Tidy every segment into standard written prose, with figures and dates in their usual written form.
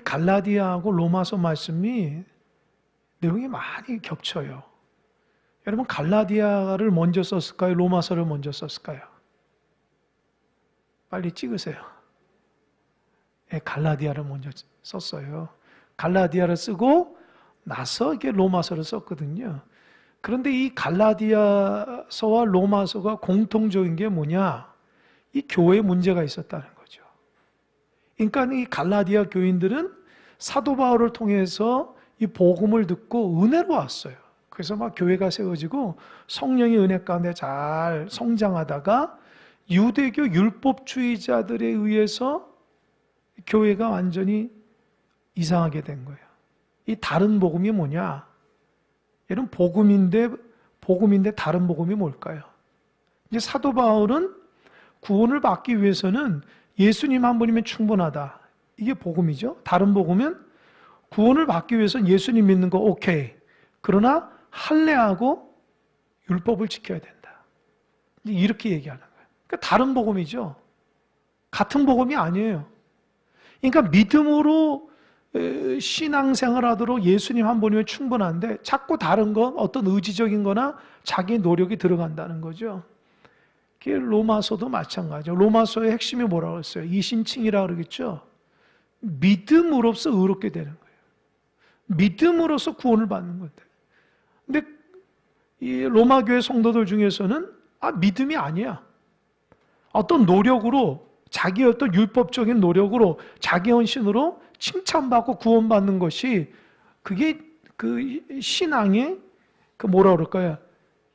갈라디아하고 로마서 말씀이 내용이 많이 겹쳐요. 여러분, 갈라디아를 먼저 썼을까요? 로마서를 먼저 썼을까요? 빨리 찍으세요. 네, 갈라디아를 먼저 썼어요. 갈라디아를 쓰고 나서 이게 로마서를 썼거든요. 그런데 이 갈라디아서와 로마서가 공통적인 게 뭐냐? 이 교회에 문제가 있었다는 거죠. 그러니까 이 갈라디아 교인들은 사도 바울을 통해서 이 복음을 듣고 은혜로 왔어요. 그래서 막 교회가 세워지고 성령의 은혜 가운데 잘 성장하다가 유대교 율법주의자들에 의해서 교회가 완전히 이상하게 된 거예요. 이 다른 복음이 뭐냐? 여러분, 복음인데 다른 복음이 뭘까요? 이제 사도 바울은 구원을 받기 위해서는 예수님 한 분이면 충분하다. 이게 복음이죠. 다른 복음은 구원을 받기 위해서는 예수님 믿는 거 오케이. 그러나 할례하고 율법을 지켜야 된다. 이렇게 얘기하는 거예요. 그러니까 다른 복음이죠. 같은 복음이 아니에요. 그러니까 믿음으로 신앙생활 하도록 예수님 한 분이면 충분한데 자꾸 다른 건 어떤 의지적인 거나 자기 노력이 들어간다는 거죠. 로마서도 마찬가지죠. 로마서의 핵심이 뭐라고 했어요? 이신칭이라고 그러겠죠. 믿음으로써 의롭게 되는 거예요. 믿음으로써 구원을 받는 건데. 근데 이 로마 교회 성도들 중에서는 믿음이 아니야. 어떤 노력으로, 자기의 어떤 율법적인 노력으로, 자기 헌신으로 칭찬받고 구원받는 것이 그게 그 신앙의 그 뭐라 그럴까요?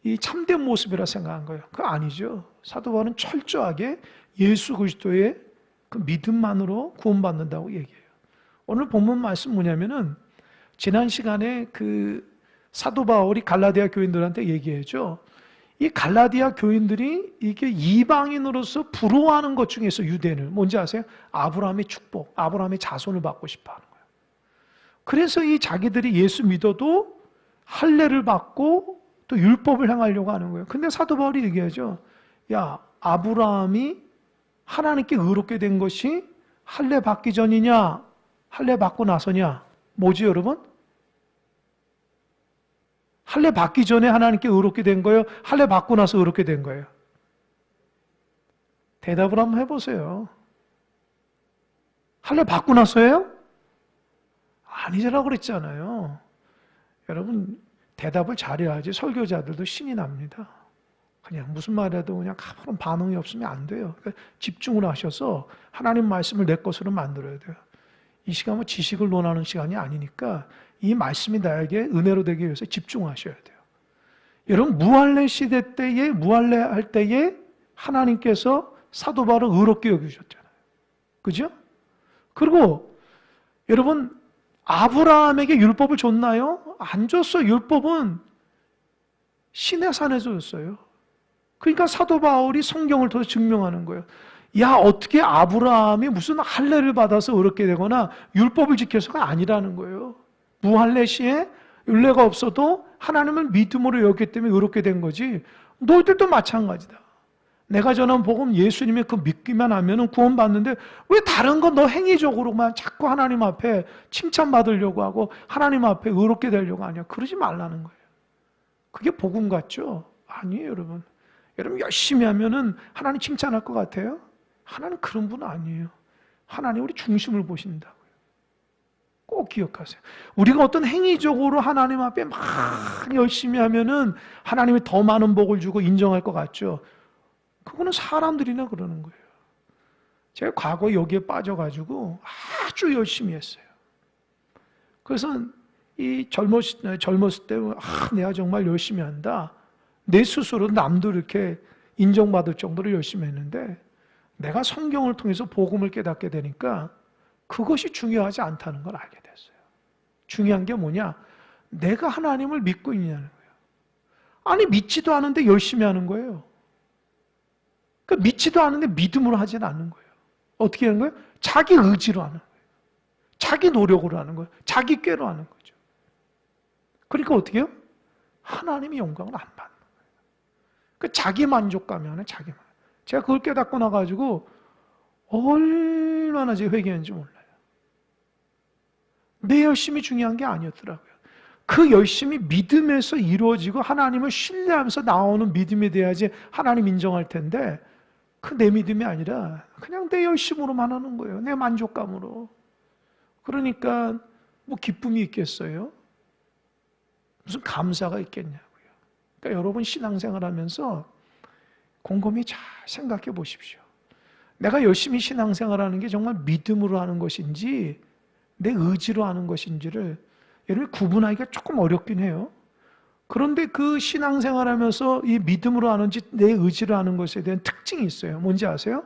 이 참된 모습이라 생각한 거예요. 그거 아니죠. 사도 바울은 철저하게 예수 그리스도의 그 믿음만으로 구원받는다고 얘기해요. 오늘 본문 말씀 뭐냐면은 지난 시간에 그 사도 바울이 갈라디아 교인들한테 얘기해죠. 이 갈라디아 교인들이 이게 이방인으로서 부러워하는 것 중에서 유대인을 뭔지 아세요? 아브라함의 축복, 아브라함의 자손을 받고 싶어 하는 거예요. 그래서 이 자기들이 예수 믿어도 할례를 받고 또 율법을 행하려고 하는 거예요. 근데 사도 바울이 얘기하죠. 야, 아브라함이 하나님께 의롭게 된 것이 할례 받기 전이냐, 할례 받고 나서냐? 뭐지, 여러분? 할례 받기 전에 하나님께 의롭게 된 거예요? 할례 받고 나서 의롭게 된 거예요? 대답을 한번 해보세요. 할례 받고 나서예요? 아니라고 그랬잖아요. 여러분, 대답을 잘해야지 설교자들도 신이 납니다. 그냥 무슨 말해도 그냥 가만한 반응이 없으면 안 돼요. 그러니까 집중을 하셔서 하나님 말씀을 내 것으로 만들어야 돼요. 이 시간은 지식을 논하는 시간이 아니니까 이 말씀이 나에게 은혜로 되기 위해서 집중하셔야 돼요. 여러분, 무할례 시대 때에, 무할례 할 때에 하나님께서 사도 바울을 의롭게 여기셨잖아요. 그죠? 그리고 여러분, 아브라함에게 율법을 줬나요? 안 줬어요. 율법은 신의 산에서 줬어요. 그러니까 사도 바울이 성경을 통해서 증명하는 거예요. 야, 어떻게 아브라함이 무슨 할례를 받아서 의롭게 되거나 율법을 지켜서가 아니라는 거예요. 무할례 시에 율례가 없어도 하나님은 믿음으로 여겼기 때문에 의롭게 된 거지. 너희들도 마찬가지다. 내가 전한 복음 예수님의 그 믿기만 하면 구원받는데 왜 다른 건 너 행위적으로만 자꾸 하나님 앞에 칭찬받으려고 하고 하나님 앞에 의롭게 되려고 하냐. 그러지 말라는 거예요. 그게 복음 같죠? 아니에요, 여러분. 여러분 열심히 하면은 하나님 칭찬할 것 같아요? 하나님 그런 분 아니에요. 하나님 우리 중심을 보신다고요. 꼭 기억하세요. 우리가 어떤 행위적으로 하나님 앞에 막 열심히 하면은 하나님이 더 많은 복을 주고 인정할 것 같죠? 그거는 사람들이나 그러는 거예요. 제가 과거에 여기에 빠져가지고 아주 열심히 했어요. 그래서 이 젊었을 때 내가 정말 열심히 한다. 내 스스로 남도 이렇게 인정받을 정도로 열심히 했는데 내가 성경을 통해서 복음을 깨닫게 되니까 그것이 중요하지 않다는 걸 알게 됐어요. 중요한 게 뭐냐? 내가 하나님을 믿고 있냐는 거예요. 아니 믿지도 않은데 열심히 하는 거예요. 그러니까 믿지도 않은데 믿음으로 하지는 않는 거예요. 어떻게 하는 거예요? 자기 의지로 하는 거예요. 자기 노력으로 하는 거예요. 자기 꾀로 하는 거죠. 그러니까 어떻게 해요? 하나님이 영광을 안 받는 거예요. 그 자기 만족감이 하는 자기만. 제가 그걸 깨닫고 나가지고 얼마나 제 회개했는지 몰라요. 내 열심이 중요한 게 아니었더라고요. 그 열심이 믿음에서 이루어지고 하나님을 신뢰하면서 나오는 믿음이 돼야지 하나님 인정할 텐데 그 내 믿음이 아니라 그냥 내 열심으로만 하는 거예요. 내 만족감으로. 그러니까 뭐 기쁨이 있겠어요? 무슨 감사가 있겠냐고요. 그러니까 여러분 신앙생활 하면서 곰곰이 잘 생각해 보십시오. 내가 열심히 신앙생활하는 게 정말 믿음으로 하는 것인지 내 의지로 하는 것인지를 여러분이 구분하기가 조금 어렵긴 해요. 그런데 그 신앙생활하면서 이 믿음으로 하는지 내 의지로 하는 것에 대한 특징이 있어요. 뭔지 아세요?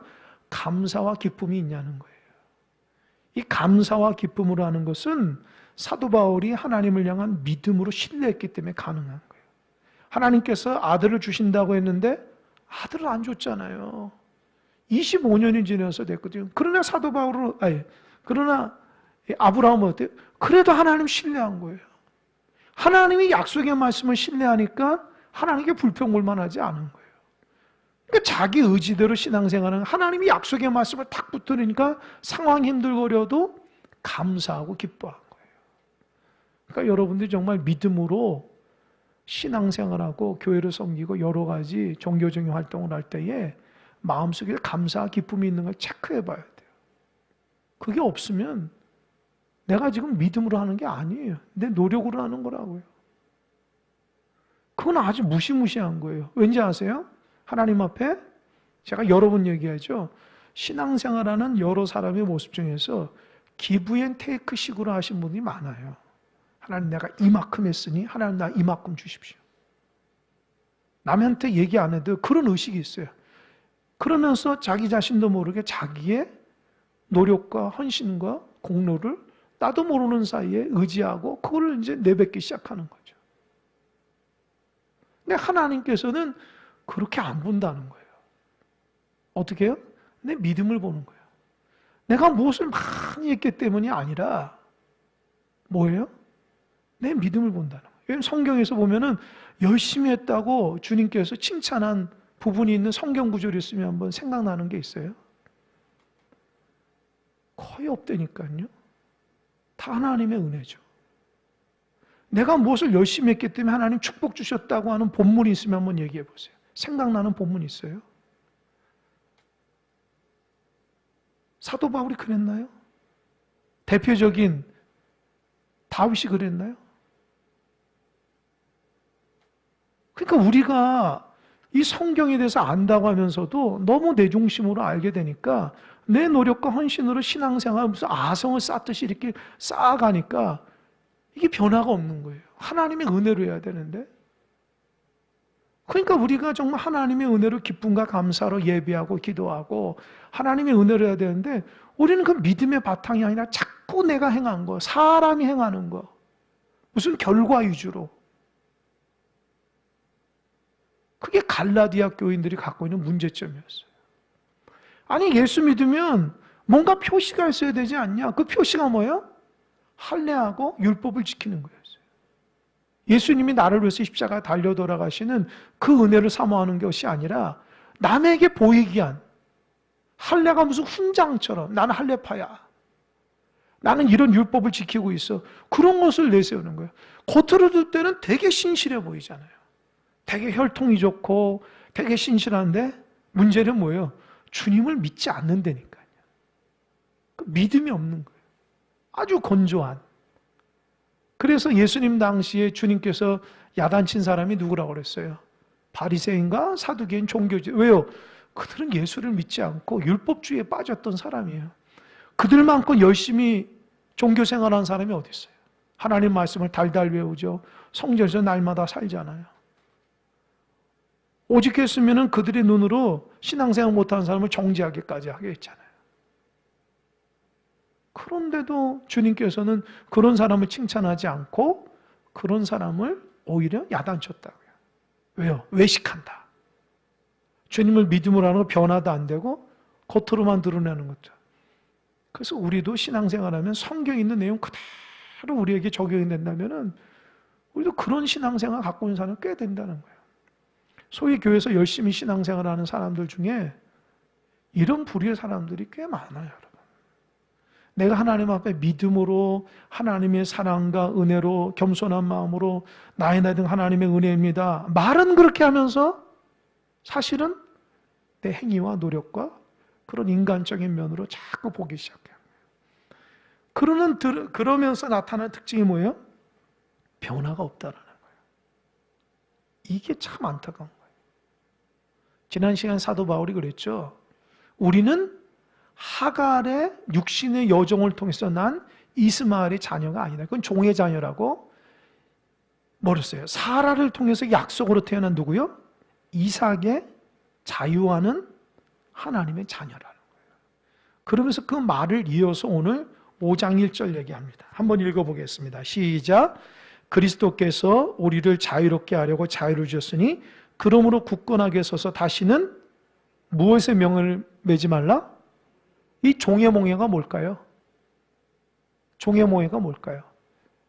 감사와 기쁨이 있냐는 거예요. 이 감사와 기쁨으로 하는 것은 사도 바울이 하나님을 향한 믿음으로 신뢰했기 때문에 가능한 거예요. 하나님께서 아들을 주신다고 했는데 아들을 안 줬잖아요. 25년이 지나서 됐거든요. 그러나 그러나 아브라함은 어때요? 그래도 하나님 신뢰한 거예요. 하나님이 약속의 말씀을 신뢰하니까 하나님께 불평불만하지 않은 거예요. 그러니까 자기 의지대로 신앙생활은 하나님이 약속의 말씀을 탁 붙들으니까 상황이 힘들거려도 감사하고 기뻐한 거예요. 그러니까 여러분들이 정말 믿음으로 신앙생활하고 교회를 섬기고 여러 가지 종교적인 활동을 할 때에 마음속에 감사와 기쁨이 있는 걸 체크해 봐야 돼요. 그게 없으면 내가 지금 믿음으로 하는 게 아니에요. 내 노력으로 하는 거라고요. 그건 아주 무시무시한 거예요. 왠지 아세요? 하나님 앞에 제가 여러 번 얘기하죠. 신앙생활하는 여러 사람의 모습 중에서 기브 앤 테이크 식으로 하신 분이 많아요. 하나님 내가 이만큼 했으니 하나님 나 이만큼 주십시오. 남한테 얘기 안 해도 그런 의식이 있어요. 그러면서 자기 자신도 모르게 자기의 노력과 헌신과 공로를 나도 모르는 사이에 의지하고 그걸 이제 내뱉기 시작하는 거죠. 근데 하나님께서는 그렇게 안 본다는 거예요. 어떻게 해요? 내 믿음을 보는 거예요. 내가 무엇을 많이 했기 때문이 아니라 뭐예요? 내 믿음을 본다는 거예요. 성경에서 보면은 열심히 했다고 주님께서 칭찬한 부분이 있는 성경 구절이 있으면 한번 생각나는 게 있어요. 거의 없다니까요. 다 하나님의 은혜죠. 내가 무엇을 열심히 했기 때문에 하나님 축복 주셨다고 하는 본문이 있으면 한번 얘기해 보세요. 생각나는 본문이 있어요? 사도 바울이 그랬나요? 대표적인 다윗이 그랬나요? 그러니까 우리가 이 성경에 대해서 안다고 하면서도 너무 내 중심으로 알게 되니까 내 노력과 헌신으로 신앙생활 무슨 아성을 쌓듯이 이렇게 쌓아가니까 이게 변화가 없는 거예요. 하나님의 은혜로 해야 되는데. 그러니까 우리가 정말 하나님의 은혜로 기쁨과 감사로 예배하고 기도하고 하나님의 은혜로 해야 되는데 우리는 그 믿음의 바탕이 아니라 자꾸 내가 행한 거, 사람이 행하는 거, 무슨 결과 위주로. 그게 갈라디아 교인들이 갖고 있는 문제점이었어요. 아니 예수 믿으면 뭔가 표시가 있어야 되지 않냐? 그 표시가 뭐예요? 할례하고 율법을 지키는 거였어요. 예수님이 나를 위해서 십자가에 달려 돌아가시는 그 은혜를 사모하는 것이 아니라 남에게 보이기 위한 할례가 무슨 훈장처럼 나는 할례파야. 나는 이런 율법을 지키고 있어. 그런 것을 내세우는 거예요. 겉으로 볼 때는 되게 신실해 보이잖아요. 되게 혈통이 좋고 되게 신실한데 문제는 뭐예요? 주님을 믿지 않는다니까요. 그 믿음이 없는 거예요. 아주 건조한. 그래서 예수님 당시에 주님께서 야단친 사람이 누구라고 그랬어요? 바리새인과 사두개인 종교지. 왜요? 그들은 예수를 믿지 않고 율법주의에 빠졌던 사람이에요. 그들만큼 열심히 종교 생활하는 사람이 어디 있어요? 하나님 말씀을 달달 외우죠. 성전에서 날마다 살잖아요. 오직 했으면 그들의 눈으로 신앙생활 못하는 사람을 정죄하기까지 하게 했잖아요. 그런데도 주님께서는 그런 사람을 칭찬하지 않고 그런 사람을 오히려 야단쳤다고요. 왜요? 외식한다. 주님을 믿음으로 하는 거 변화도 안 되고 겉으로만 드러내는 거죠. 그래서 우리도 신앙생활하면 성경에 있는 내용 그대로 우리에게 적용이 된다면 우리도 그런 신앙생활 갖고 있는 사람이 꽤 된다는 거예요. 소위 교회에서 열심히 신앙생활하는 사람들 중에 이런 부류의 사람들이 꽤 많아요, 여러분. 내가 하나님 앞에 믿음으로 하나님의 사랑과 은혜로 겸손한 마음으로 나의 나 등 하나님의 은혜입니다. 말은 그렇게 하면서 사실은 내 행위와 노력과 그런 인간적인 면으로 자꾸 보기 시작해요. 그러면서 나타나는 특징이 뭐예요? 변화가 없다라는 거예요. 이게 참 안타까운 거예요. 지난 시간 사도 바울이 그랬죠. 우리는 하갈의 육신의 여종을 통해서 난 이스마엘의 자녀가 아니다. 그건 종의 자녀라고 뭐랬어요? 사라를 통해서 약속으로 태어난 누구요? 이삭의 자유하는 하나님의 자녀라는 거예요. 그러면서 그 말을 이어서 오늘 5장 1절 얘기합니다. 한번 읽어보겠습니다. 시작. 그리스도께서 우리를 자유롭게 하려고 자유를 주셨으니 그러므로 굳건하게 서서 다시는 무엇의 명을 매지 말라? 이 종의 몽해가 뭘까요? 종의 몽해가 뭘까요?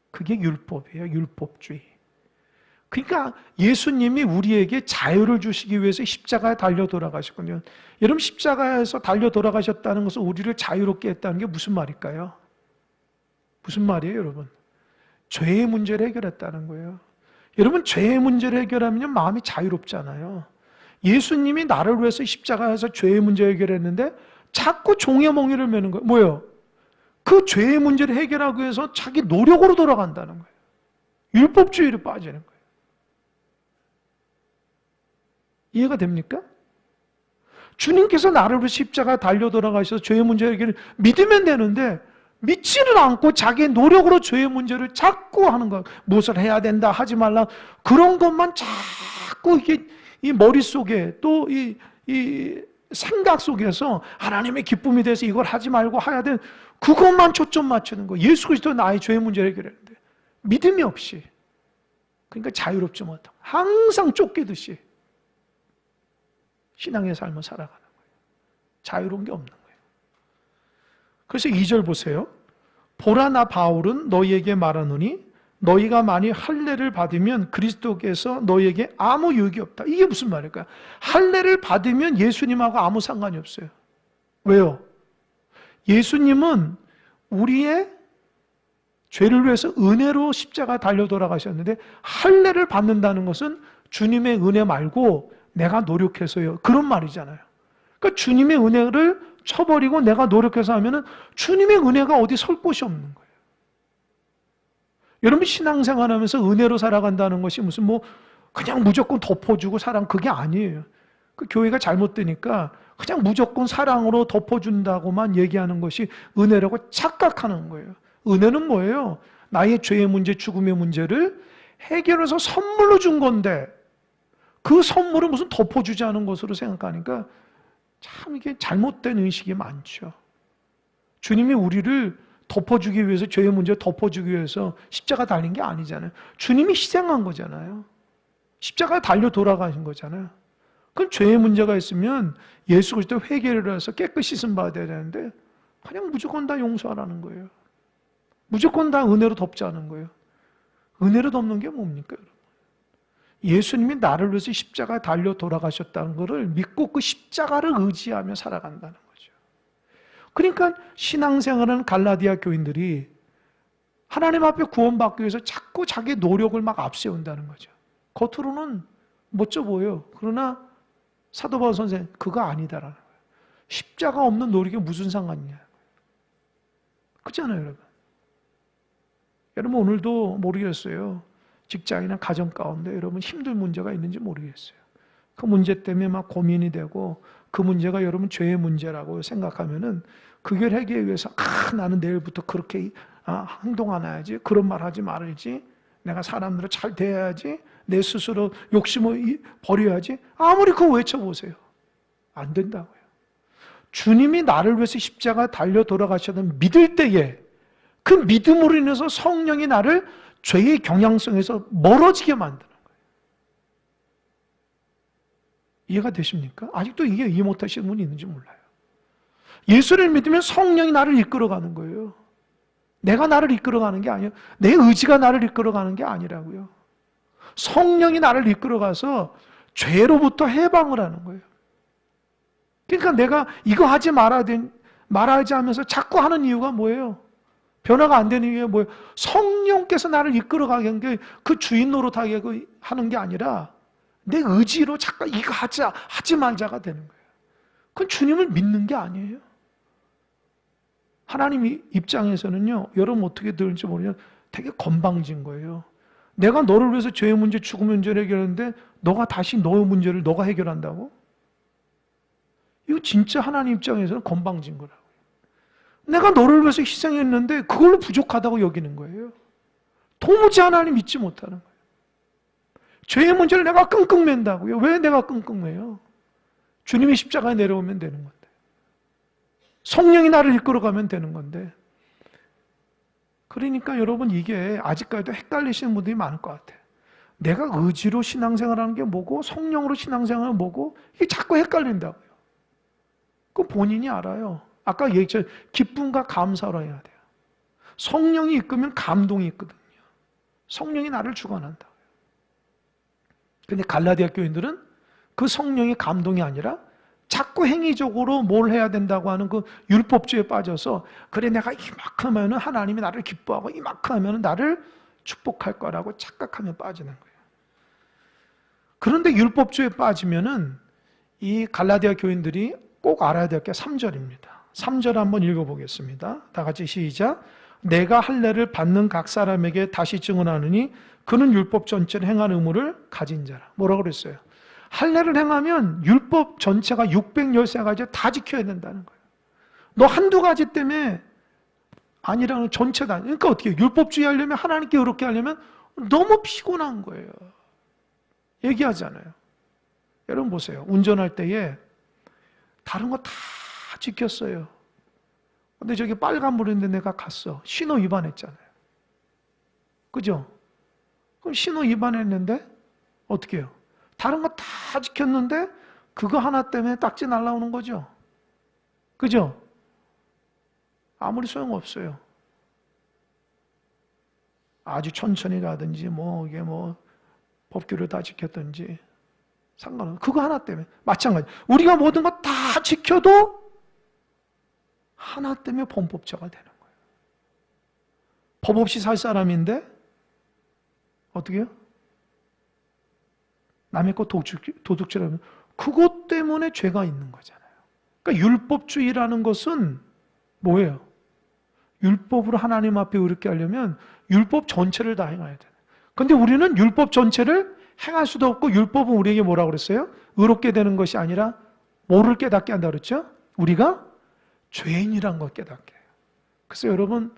그게 율법이에요. 율법주의. 그러니까 예수님이 우리에게 자유를 주시기 위해서 십자가에 달려 돌아가셨거든요. 여러분 십자가에서 달려 돌아가셨다는 것은 우리를 자유롭게 했다는 게 무슨 말일까요? 무슨 말이에요, 여러분? 죄의 문제를 해결했다는 거예요. 여러분 죄의 문제를 해결하면 마음이 자유롭잖아요. 예수님이 나를 위해서 십자가에서 죄의 문제 해결했는데 자꾸 종의 몽해를 매는 거예요. 뭐예요? 그 죄의 문제를 해결하기 위해서 자기 노력으로 돌아간다는 거예요. 율법주의로 빠지는 거예요. 이해가 됩니까? 주님께서 나를 위해 십자가 달려 돌아가셔서 죄의 문제 해결을 믿으면 되는데 믿지는 않고 자기의 노력으로 죄의 문제를 자꾸 하는 거예요. 무엇을 해야 된다, 하지 말라 그런 것만 자꾸 이게 이 머릿속에 또 이 생각 속에서 하나님의 기쁨이 돼서 이걸 하지 말고 해야 돼. 그것만 초점 맞추는 거예요. 예수 그리스도 나의 죄의 문제를 해결했는데 믿음이 없이 그러니까 자유롭지 못하고 항상 쫓기듯이 신앙의 삶을 살아가는 거예요. 자유로운 게 없는 거예요. 그래서 2절 보세요. 보라 나 바울은 너희에게 말하노니 너희가 만일 할례를 받으면 그리스도께서 너희에게 아무 유익이 없다. 이게 무슨 말일까요? 할례를 받으면 예수님하고 아무 상관이 없어요. 왜요? 예수님은 우리의 죄를 위해서 은혜로 십자가 달려 돌아가셨는데 할례를 받는다는 것은 주님의 은혜 말고 내가 노력해서요. 그런 말이잖아요. 그러니까 주님의 은혜를 쳐버리고 내가 노력해서 하면은 주님의 은혜가 어디 설 곳이 없는 거예요. 여러분 신앙생활 하면서 은혜로 살아간다는 것이 무슨 그냥 무조건 덮어주고 사랑 그게 아니에요. 그 교회가 잘못되니까 그냥 무조건 사랑으로 덮어준다고만 얘기하는 것이 은혜라고 착각하는 거예요. 은혜는 뭐예요? 나의 죄의 문제, 죽음의 문제를 해결해서 선물로 준 건데 그 선물을 무슨 덮어주지 않은 것으로 생각하니까 참 이게 잘못된 의식이 많죠. 주님이 우리를 덮어주기 위해서 죄의 문제를 덮어주기 위해서 십자가 달린 게 아니잖아요. 주님이 희생한 거잖아요. 십자가에 달려 돌아가신 거잖아요. 그럼 죄의 문제가 있으면 예수 그리스도 회개를 해서 깨끗이 씻음 받아야 되는데 그냥 무조건 다 용서하라는 거예요. 무조건 다 은혜로 덮자는 거예요. 은혜로 덮는 게 뭡니까, 여러분? 예수님이 나를 위해서 십자가에 달려 돌아가셨다는 것을 믿고 그 십자가를 의지하며 살아간다는 거죠. 그러니까 신앙생활은 갈라디아 교인들이 하나님 앞에 구원받기 위해서 자꾸 자기 노력을 막 앞세운다는 거죠. 겉으로는 멋져 보여요. 그러나 사도 바울 선생 그거 아니다라는 거예요. 십자가 없는 노력이 무슨 상관이냐. 그렇잖아요, 여러분. 여러분 오늘도 모르겠어요. 직장이나 가정 가운데 여러분 힘든 문제가 있는지 모르겠어요. 그 문제 때문에 막 고민이 되고 그 문제가 여러분 죄의 문제라고 생각하면은 그걸 해결하기 위해서 나는 내일부터 그렇게 행동하나야지, 그런 말 하지 말아야지, 내가 사람들을 잘 대해야지, 내 스스로 욕심을 버려야지. 아무리 그거 외쳐보세요. 안 된다고요. 주님이 나를 위해서 십자가 달려 돌아가셨던 믿을 때에 그 믿음으로 인해서 성령이 나를 죄의 경향성에서 멀어지게 만드는 거예요. 이해가 되십니까? 아직도 이게 이해 못하시는 분이 있는지 몰라요. 예수를 믿으면 성령이 나를 이끌어가는 거예요. 내가 나를 이끌어가는 게 아니에요. 내 의지가 나를 이끌어가는 게 아니라고요. 성령이 나를 이끌어가서 죄로부터 해방을 하는 거예요. 그러니까 내가 이거 하지 말하지 않으면서 자꾸 하는 이유가 뭐예요? 변화가 안 되는 이유가 뭐예요? 성령께서 나를 이끌어가게 한 게 그 주인 노릇하게 하는 게 아니라 내 의지로 자꾸 이거 하자, 하지 말자가 되는 거예요. 그건 주님을 믿는 게 아니에요. 하나님 입장에서는요, 여러분 어떻게 들을지 모르겠는데 되게 건방진 거예요. 내가 너를 위해서 죄의 문제, 죽음의 문제를 해결하는데 너가 다시 너의 문제를 너가 해결한다고? 이거 진짜 하나님 입장에서는 건방진 거라고요. 내가 너를 위해서 희생했는데 그걸로 부족하다고 여기는 거예요. 도무지 하나님 믿지 못하는 거예요. 죄의 문제를 내가 끙끙 맨다고요. 왜 내가 끙끙 매요? 주님이 십자가에 내려오면 되는 건데. 성령이 나를 이끌어가면 되는 건데. 그러니까 여러분 이게 아직까지도 헷갈리시는 분들이 많을 것 같아요. 내가 의지로 신앙생활하는 게 뭐고 성령으로 신앙생활은 뭐고 이게 자꾸 헷갈린다고요. 그건 본인이 알아요. 아까 얘기했죠. 기쁨과 감사로 해야 돼요. 성령이 이끄면 감동이 있거든요. 성령이 나를 주관한다고요. 근데 갈라디아 교인들은 그 성령의 감동이 아니라 자꾸 행위적으로 뭘 해야 된다고 하는 그 율법주의에 빠져서 그래 내가 이만큼 하면 하나님이 나를 기뻐하고 이만큼 하면 나를 축복할 거라고 착각하며 빠지는 거예요. 그런데 율법주의에 빠지면은 이 갈라디아 교인들이 꼭 알아야 될 게 3절입니다. 3절 한번 읽어보겠습니다. 다 같이 시작. 내가 할례를 받는 각 사람에게 다시 증언하느니 그는 율법 전체를 행한 의무를 가진 자라. 뭐라고 그랬어요? 할례를 행하면 율법 전체가 613가지 다 지켜야 된다는 거예요. 너 한두 가지 때문에 아니라는 전체다. 그러니까 어떻게 해요? 율법주의 하려면 하나님께 의롭게 하려면 너무 피곤한 거예요. 얘기하잖아요. 여러분 보세요. 운전할 때에 다른 거 다 지켰어요. 근데 저기 빨간불인데 내가 갔어. 신호 위반했잖아요. 그죠? 그럼 신호 위반했는데 어떻게 해요? 다른 거 다 지켰는데 그거 하나 때문에 딱지 날라오는 거죠. 그죠? 아무리 소용없어요. 아주 천천히 가든지 이게 법규를 다 지켰든지 상관없어요. 그거 하나 때문에 마찬가지. 우리가 모든 거 다 지켜도 하나 때문에 범법자가 되는 거예요. 법 없이 살 사람인데 어떻게 해요? 남의 거 도둑질하면 그것 때문에 죄가 있는 거잖아요. 그러니까 율법주의라는 것은 뭐예요? 율법으로 하나님 앞에 의롭게 하려면 율법 전체를 다 행해야 돼요. 그런데 우리는 율법 전체를 행할 수도 없고 율법은 우리에게 뭐라고 그랬어요? 의롭게 되는 것이 아니라 뭐를 깨닫게 한다고 그랬죠? 우리가 죄인이란 걸 깨닫게 해요. 그래서 여러분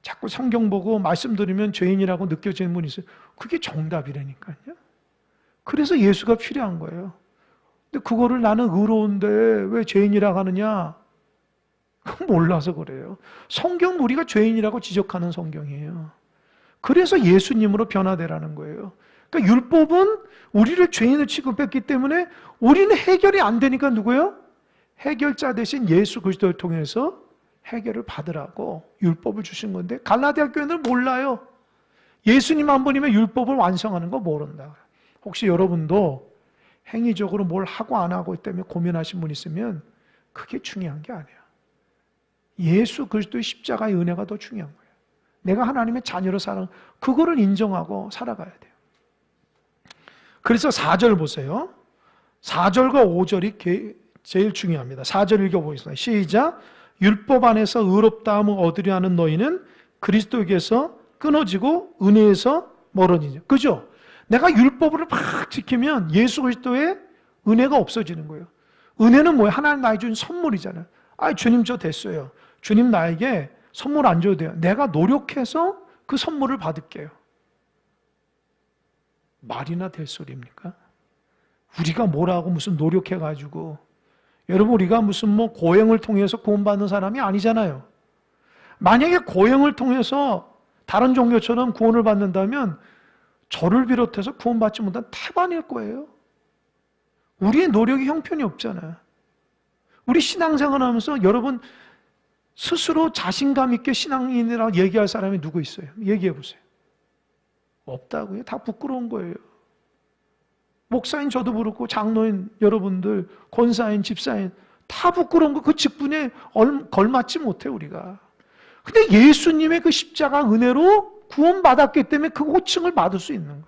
자꾸 성경 보고 말씀 들으면 죄인이라고 느껴지는 분이 있어요. 그게 정답이라니까요. 그래서 예수가 필요한 거예요. 근데 그거를 나는 의로운데 왜 죄인이라고 하느냐? 그건 몰라서 그래요. 성경은 우리가 죄인이라고 지적하는 성경이에요. 그래서 예수님으로 변화되라는 거예요. 그러니까 율법은 우리를 죄인을 취급했기 때문에 우리는 해결이 안 되니까 누구예요? 해결자 대신 예수 그리스도를 통해서 해결을 받으라고 율법을 주신 건데 갈라디아 교회는 몰라요. 예수님 한 분이면 율법을 완성하는 거 모른다. 혹시 여러분도 행위적으로 뭘 하고 안 하고 때문에 고민하신 분 있으면 그게 중요한 게 아니야. 예수 그리스도의 십자가의 은혜가 더 중요한 거예요. 내가 하나님의 자녀로 살아 그거를 인정하고 살아가야 돼요. 그래서 4절 보세요. 4절과 5절이 제일 중요합니다. 4절 읽어보겠습니다. 시작. 율법 안에서 의롭다함을 얻으려 하는 너희는 그리스도에게서 끊어지고 은혜에서 멀어지죠. 그죠? 내가 율법을 막 지키면 예수 그리스도의 은혜가 없어지는 거예요. 은혜는 뭐예요? 하나님 나에게 준 선물이잖아요. 주님 저 됐어요. 주님 나에게 선물 안 줘도 돼요. 내가 노력해서 그 선물을 받을게요. 말이나 될 소리입니까? 우리가 뭐라고 무슨 노력해가지고 여러분 우리가 무슨 고행을 통해서 구원받는 사람이 아니잖아요. 만약에 고행을 통해서 다른 종교처럼 구원을 받는다면 저를 비롯해서 구원받지 못한 태반일 거예요. 우리의 노력이 형편이 없잖아요. 우리 신앙생활 하면서 여러분 스스로 자신감 있게 신앙인이라고 얘기할 사람이 누구 있어요? 얘기해 보세요. 없다고요? 다 부끄러운 거예요. 목사인 저도 그렇고 장로인 여러분들, 권사인, 집사인 다 부끄러운 거 그 직분에 걸맞지 못해 우리가. 근데 예수님의 그 십자가 은혜로 구원받았기 때문에 그 호칭을 받을 수 있는 거예요.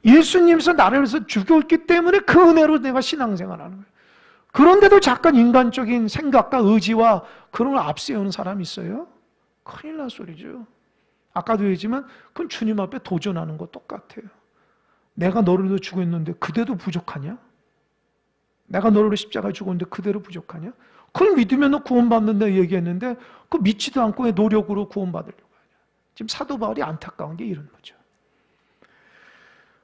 예수님께서 나를 위해서 죽였기 때문에 그 은혜로 내가 신앙생활하는 거예요. 그런데도 잠깐 인간적인 생각과 의지와 그런 걸 앞세우는 사람이 있어요? 큰일 날 소리죠. 아까도 얘기했지만 그건 주님 앞에 도전하는 거 똑같아요. 내가 너를 위해 죽었는데 그대도 부족하냐? 내가 너를 위해 십자가에 죽었는데 그대로 부족하냐? 그걸 믿으면 너 구원받는다 얘기했는데 그 믿지도 않고 왜 노력으로 구원받으려고 하냐? 지금 사도 바울이 안타까운 게 이런 거죠.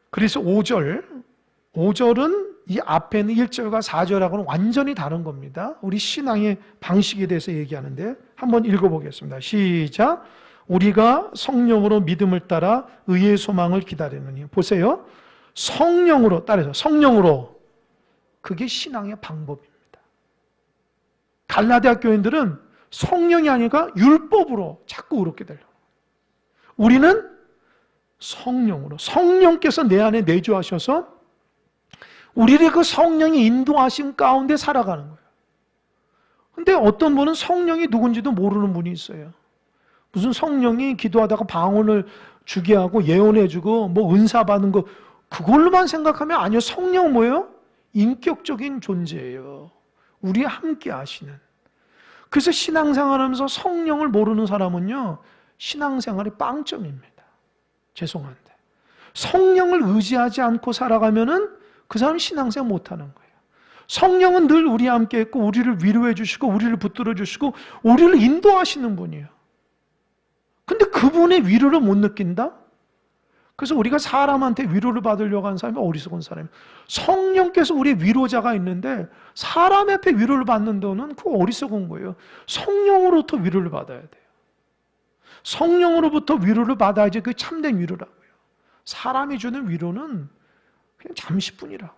그래서 5절은 이 앞에 있는 1절과 4절하고는 완전히 다른 겁니다. 우리 신앙의 방식에 대해서 얘기하는데 한번 읽어보겠습니다. 시작. 우리가 성령으로 믿음을 따라 의의 소망을 기다리느니. 보세요. 성령으로 따라서 성령으로. 그게 신앙의 방법입니다. 갈라디아 교인들은 성령이 아니라 율법으로 자꾸 그렇게 되려고. 우리는 성령으로. 성령께서 내 안에 내주하셔서 우리를 그 성령이 인도하신 가운데 살아가는 거예요. 근데 어떤 분은 성령이 누군지도 모르는 분이 있어요. 무슨 성령이 기도하다가 방언을 주게 하고 예언해주고 뭐 은사 받는 거 그걸로만 생각하면 아니요. 성령은 뭐예요? 인격적인 존재예요. 우리 함께 하시는. 그래서 신앙생활하면서 성령을 모르는 사람은요. 신앙생활이 빵점입니다. 죄송한데. 성령을 의지하지 않고 살아가면은 그 사람은 신앙생활 못하는 거예요. 성령은 늘 우리와 함께 있고 우리를 위로해 주시고 우리를 붙들어 주시고 우리를 인도하시는 분이에요. 근데 그분의 위로를 못 느낀다? 그래서 우리가 사람한테 위로를 받으려고 하는 사람이 어리석은 사람이에요. 성령께서 우리의 위로자가 있는데 사람 앞에 위로를 받는다는 그거 어리석은 거예요. 성령으로부터 위로를 받아야 돼요. 성령으로부터 위로를 받아야지 그게 참된 위로라고요. 사람이 주는 위로는 그냥 잠시뿐이라고요.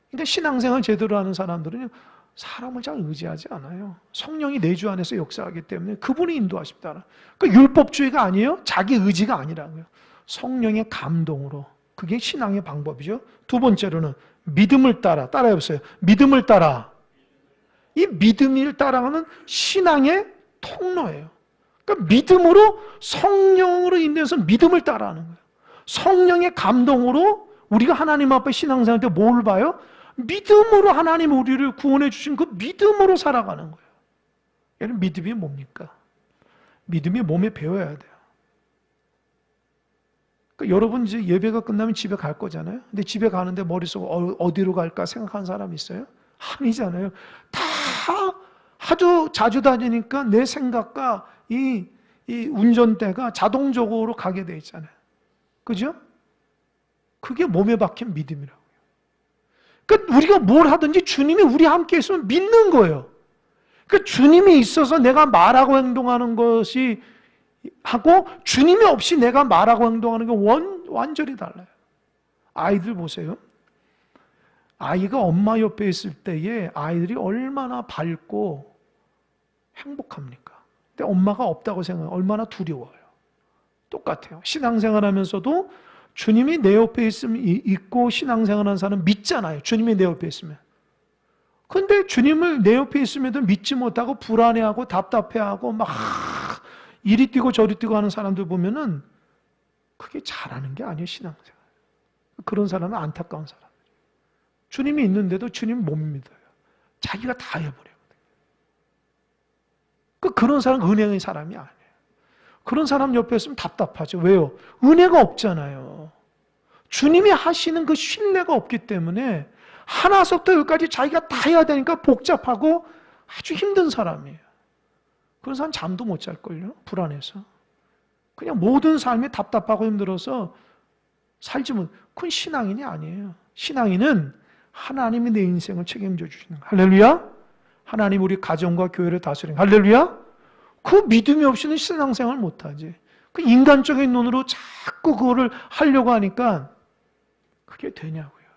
그러니까 신앙생활 제대로 하는 사람들은 사람을 잘 의지하지 않아요. 성령이 내주 안에서 역사하기 때문에 그분이 인도하십니다. 그러니까 율법주의가 아니에요. 자기 의지가 아니라고요. 성령의 감동으로. 그게 신앙의 방법이죠. 두 번째로는 믿음을 따라해보세요. 믿음을 따라. 이 믿음을 따라가는 신앙의 통로예요. 그러니까 믿음으로 성령으로 인도해서 믿음을 따라하는 거예요. 성령의 감동으로 우리가 하나님 앞에 신앙생활 때 뭘 봐요? 믿음으로 하나님 우리를 구원해 주신 그 믿음으로 살아가는 거예요. 여러분 믿음이 뭡니까? 믿음이 몸에 배워야 돼요. 그러니까 여러분 이제 예배가 끝나면 집에 갈 거잖아요. 근데 집에 가는데 머릿속에 어디로 갈까 생각하는 사람 있어요? 아니잖아요. 다 하도 자주 다니니까 내 생각과 이 운전대가 자동적으로 가게 돼 있잖아요. 그죠? 그게 몸에 박힌 믿음이라고요. 그러니까 우리가 뭘 하든지 주님이 우리 함께 있으면 믿는 거예요. 그러니까 주님이 있어서 내가 말하고 행동하는 것이 하고 주님이 없이 내가 말하고 행동하는 게 완전히 달라요. 아이들 보세요. 아이가 엄마 옆에 있을 때에 아이들이 얼마나 밝고 행복합니까? 근데 엄마가 없다고 생각하면 얼마나 두려워요. 똑같아요. 신앙생활 하면서도 주님이 내 옆에 있고 신앙생활하는 사람은 믿잖아요. 주님이 내 옆에 있으면. 근데 주님을 내 옆에 있음에도 믿지 못하고 불안해하고 답답해하고 막 이리 뛰고 저리 뛰고 하는 사람들 보면은 그게 잘하는 게 아니에요. 신앙생활. 그런 사람은 안타까운 사람. 주님이 있는데도 주님 못 믿어요. 자기가 다 해버려요. 그런 사람은 은혜의 사람이 아니에요. 그런 사람 옆에 있으면 답답하죠. 왜요? 은혜가 없잖아요. 주님이 하시는 그 신뢰가 없기 때문에 하나서부터 여기까지 자기가 다 해야 되니까 복잡하고 아주 힘든 사람이에요. 그런 사람 잠도 못 잘걸요? 불안해서. 그냥 모든 삶이 답답하고 힘들어서 살지 못. 그건 신앙인이 아니에요. 신앙인은 하나님이 내 인생을 책임져 주시는 거예요. 할렐루야? 하나님 우리 가정과 교회를 다스리는 거예요. 할렐루야? 그 믿음이 없이는 신앙생활 못하지. 그 인간적인 눈으로 자꾸 그거를 하려고 하니까 그게 되냐고요.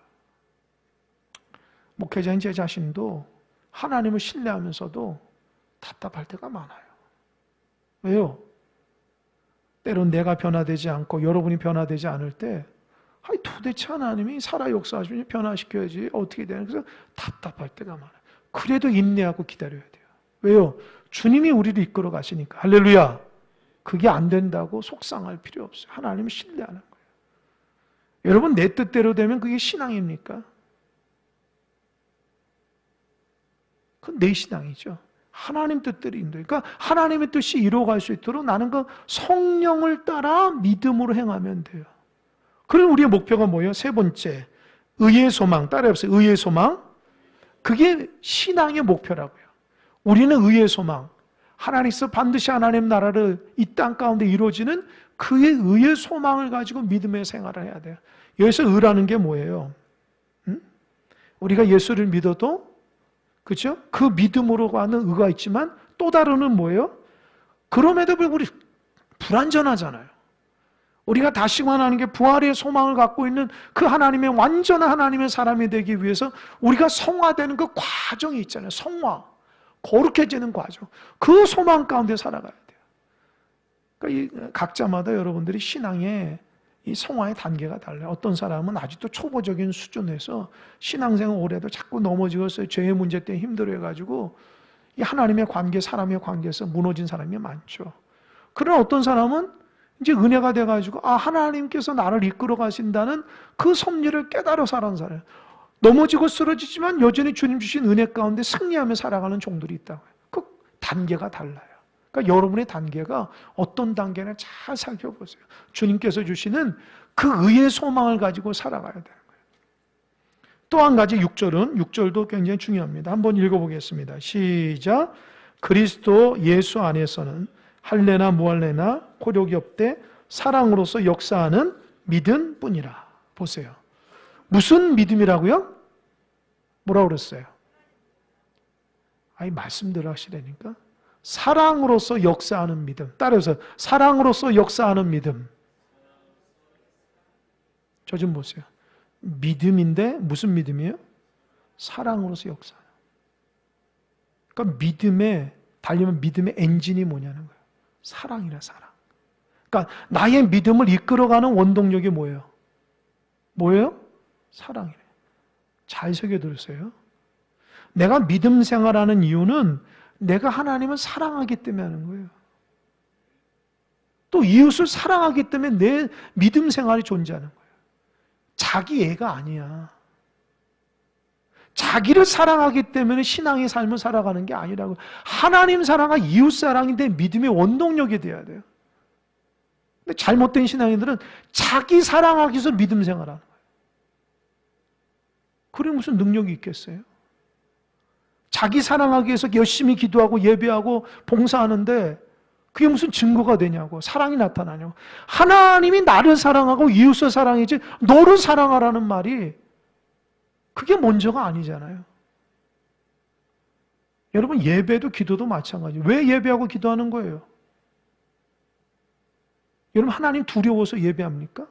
목회자인 제 자신도 하나님을 신뢰하면서도 답답할 때가 많아요. 왜요? 때론 내가 변화되지 않고 여러분이 변화되지 않을 때 도대체 하나님이 살아 역사하시면 변화시켜야지 어떻게 되나. 그래서 답답할 때가 많아요. 그래도 인내하고 기다려야 돼요. 왜요? 주님이 우리를 이끌어 가시니까. 할렐루야. 그게 안 된다고 속상할 필요 없어요. 하나님을 신뢰하는 거예요. 여러분, 내 뜻대로 되면 그게 신앙입니까? 그건 내 신앙이죠. 하나님 뜻대로 인도해. 그러니까 하나님의 뜻이 이루어갈 수 있도록 나는 그 성령을 따라 믿음으로 행하면 돼요. 그럼 우리의 목표가 뭐예요? 세 번째, 의의 소망. 따라해보세요. 의의 소망. 그게 신앙의 목표라고요. 우리는 의의 소망. 하나님께서 반드시 하나님 나라를 이 땅 가운데 이루어지는 그의 의의 소망을 가지고 믿음의 생활을 해야 돼요. 여기서 의라는 게 뭐예요? 우리가 예수를 믿어도 그렇죠? 그 믿음으로 가는 의가 있지만 또 다른 의는 뭐예요? 그럼에도 불구하고 우리 불완전하잖아요. 우리가 다시 원하는 게 부활의 소망을 갖고 있는 그 하나님의 완전한 하나님의 사람이 되기 위해서 우리가 성화되는 그 과정이 있잖아요. 성화. 거룩해지는 과정. 그 소망 가운데 살아가야 돼요. 그러니까 각자마다 여러분들이 신앙의 이 성화의 단계가 달라요. 어떤 사람은 아직도 초보적인 수준에서 신앙생활 오래도 자꾸 넘어지고 죄의 문제 때문에 힘들어해가지고 이 하나님의 관계, 사람의 관계에서 무너진 사람이 많죠. 그러나 어떤 사람은 이제 은혜가 돼가지고 하나님께서 나를 이끌어 가신다는 그 섭리를 깨달아 살아가는 사람. 넘어지고 쓰러지지만 여전히 주님 주신 은혜 가운데 승리하며 살아가는 종들이 있다고요. 그 단계가 달라요. 그러니까 여러분의 단계가 어떤 단계나 잘 살펴보세요. 주님께서 주시는 그 의의 소망을 가지고 살아가야 되는 거예요. 또 한 가지 6절도 굉장히 중요합니다. 한번 읽어보겠습니다. 시작. 그리스도 예수 안에서는 할례나 무할례나 호력이 없되 사랑으로서 역사하는 믿음뿐이라. 보세요. 무슨 믿음이라고요? 뭐라고 그랬어요? 말씀대로 하시라니까. 사랑으로서 역사하는 믿음. 따라서 사랑으로서 역사하는 믿음. 저 좀 보세요. 믿음인데 무슨 믿음이에요? 사랑으로서 역사하는. 그러니까 믿음에 달리면 믿음의 엔진이 뭐냐는 거예요. 사랑이라 사랑. 그러니까 나의 믿음을 이끌어가는 원동력이 뭐예요? 뭐예요? 사랑이래. 잘 새겨들으세요. 내가 믿음 생활하는 이유는 내가 하나님을 사랑하기 때문에 하는 거예요. 또 이웃을 사랑하기 때문에 내 믿음 생활이 존재하는 거예요. 자기 애가 아니야. 자기를 사랑하기 때문에 신앙의 삶을 살아가는 게 아니라고. 하나님 사랑과 이웃 사랑인데 믿음의 원동력이 돼야 돼요. 근데 잘못된 신앙인들은 자기 사랑하기 위해서 믿음 생활하는 거예요. 그래 무슨 능력이 있겠어요? 자기 사랑하기 위해서 열심히 기도하고 예배하고 봉사하는데 그게 무슨 증거가 되냐고. 사랑이 나타나냐고. 하나님이 나를 사랑하고 이웃을 사랑이지 너를 사랑하라는 말이 그게 먼저가 아니잖아요. 여러분 예배도 기도도 마찬가지예요. 왜 예배하고 기도하는 거예요? 여러분 하나님 두려워서 예배합니까?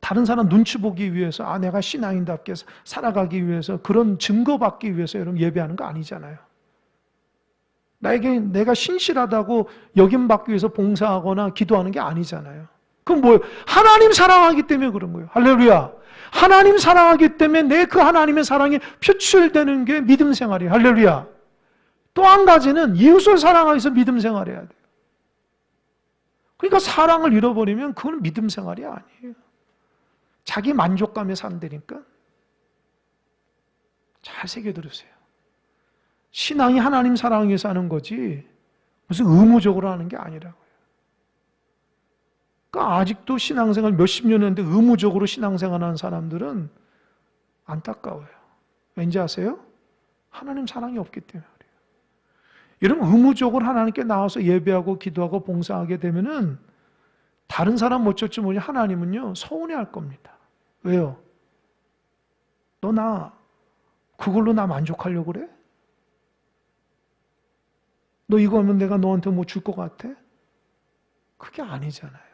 다른 사람 눈치 보기 위해서 내가 신앙인답게 살아가기 위해서 그런 증거받기 위해서 여러분 예배하는 거 아니잖아요. 내가 신실하다고 여김받기 위해서 봉사하거나 기도하는 게 아니잖아요. 그럼 뭐예요? 하나님 사랑하기 때문에 그런 거예요. 할렐루야. 하나님 사랑하기 때문에 내 그 하나님의 사랑이 표출되는 게 믿음 생활이에요. 할렐루야. 또 한 가지는 이웃을 사랑하기 위해서 믿음 생활해야 돼요. 그러니까 사랑을 잃어버리면 그건 믿음 생활이 아니에요. 자기 만족감에 산다니까. 잘 새겨들으세요. 신앙이 하나님 사랑하기 위해서 하는 거지 무슨 의무적으로 하는 게 아니라고요. 그러니까 아직도 신앙생활 몇십 년 했는데 의무적으로 신앙생활하는 사람들은 안타까워요. 왠지 아세요? 하나님 사랑이 없기 때문에 그래요. 여러분 의무적으로 하나님께 나와서 예배하고 기도하고 봉사하게 되면은 다른 사람 어쩔지 모르지 하나님은요 서운해할 겁니다. 왜요? 너 그걸로 나 만족하려고 그래? 너 이거 하면 내가 너한테 뭐 줄 것 같아? 그게 아니잖아요.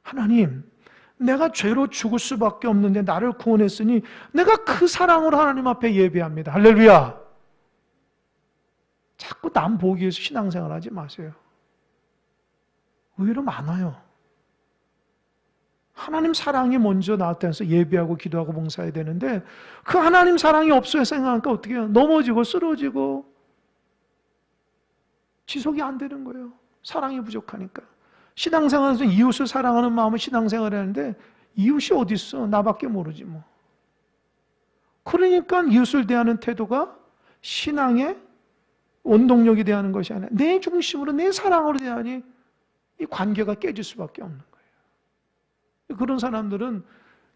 하나님, 내가 죄로 죽을 수밖에 없는데 나를 구원했으니 내가 그 사랑으로 하나님 앞에 예배합니다. 할렐루야. 자꾸 남 보기 위해서 신앙생활 하지 마세요. 의외로 많아요. 하나님 사랑이 먼저 나타나서 예배하고 기도하고 봉사해야 되는데 그 하나님 사랑이 없어야 생각하니까 어떻게 해요? 넘어지고 쓰러지고 지속이 안 되는 거예요. 사랑이 부족하니까. 신앙생활에서 이웃을 사랑하는 마음으로 신앙생활을 하는데 이웃이 어디 있어? 나밖에 모르지 뭐. 그러니까 이웃을 대하는 태도가 신앙의 원동력이 대하는 것이 아니라 내 중심으로 내 사랑으로 대하니 이 관계가 깨질 수밖에 없는 거예요. 그런 사람들은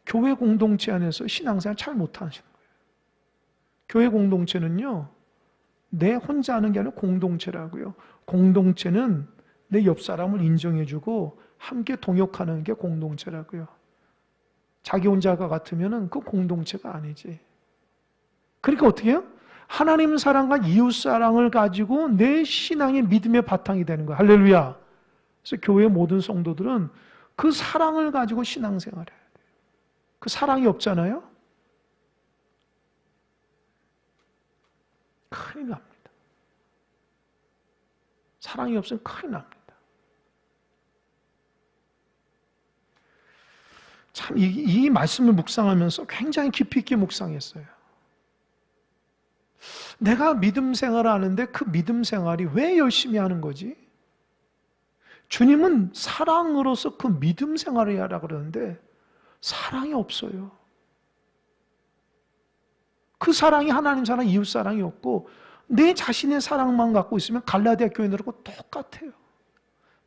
교회 공동체 안에서 신앙생활 잘 못하시는 거예요. 교회 공동체는요, 내 혼자 하는 게 아니라 공동체라고요. 공동체는 내 옆 사람을 인정해주고 함께 동역하는 게 공동체라고요. 자기 혼자가 같으면 그 공동체가 아니지. 그러니까 어떻게 해요? 하나님 사랑과 이웃 사랑을 가지고 내 신앙의 믿음의 바탕이 되는 거예요. 할렐루야. 그래서 교회 모든 성도들은 그 사랑을 가지고 신앙생활을 해야 돼요. 그 사랑이 없잖아요? 큰일 납니다. 사랑이 없으면 큰일 납니다. 참, 이 말씀을 묵상하면서 굉장히 깊이 있게 묵상했어요. 내가 믿음 생활을 하는데 그 믿음 생활이 왜 열심히 하는 거지? 주님은 사랑으로서 그 믿음 생활을 해야 하라 그러는데 사랑이 없어요. 그 사랑이 하나님 사랑, 이웃 사랑이 없고 내 자신의 사랑만 갖고 있으면 갈라디아 교인들하고 똑같아요.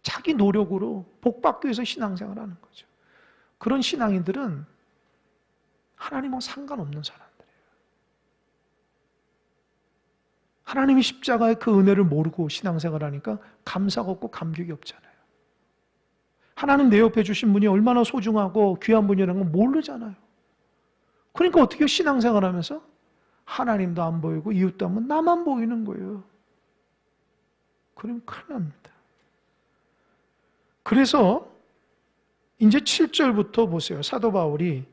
자기 노력으로 복받기 위해서 신앙생활을 하는 거죠. 그런 신앙인들은 하나님하고 상관없는 사람들이에요. 하나님이 십자가의 그 은혜를 모르고 신앙생활을 하니까 감사가 없고 감격이 없잖아요. 하나님 내 옆에 주신 분이 얼마나 소중하고 귀한 분이라는 걸 모르잖아요. 그러니까 어떻게 신앙생활 하면서 하나님도 안 보이고 이웃도 안 보이고 나만 보이는 거예요. 그러면 큰일 납니다. 그래서 이제 7절부터 보세요. 사도 바울이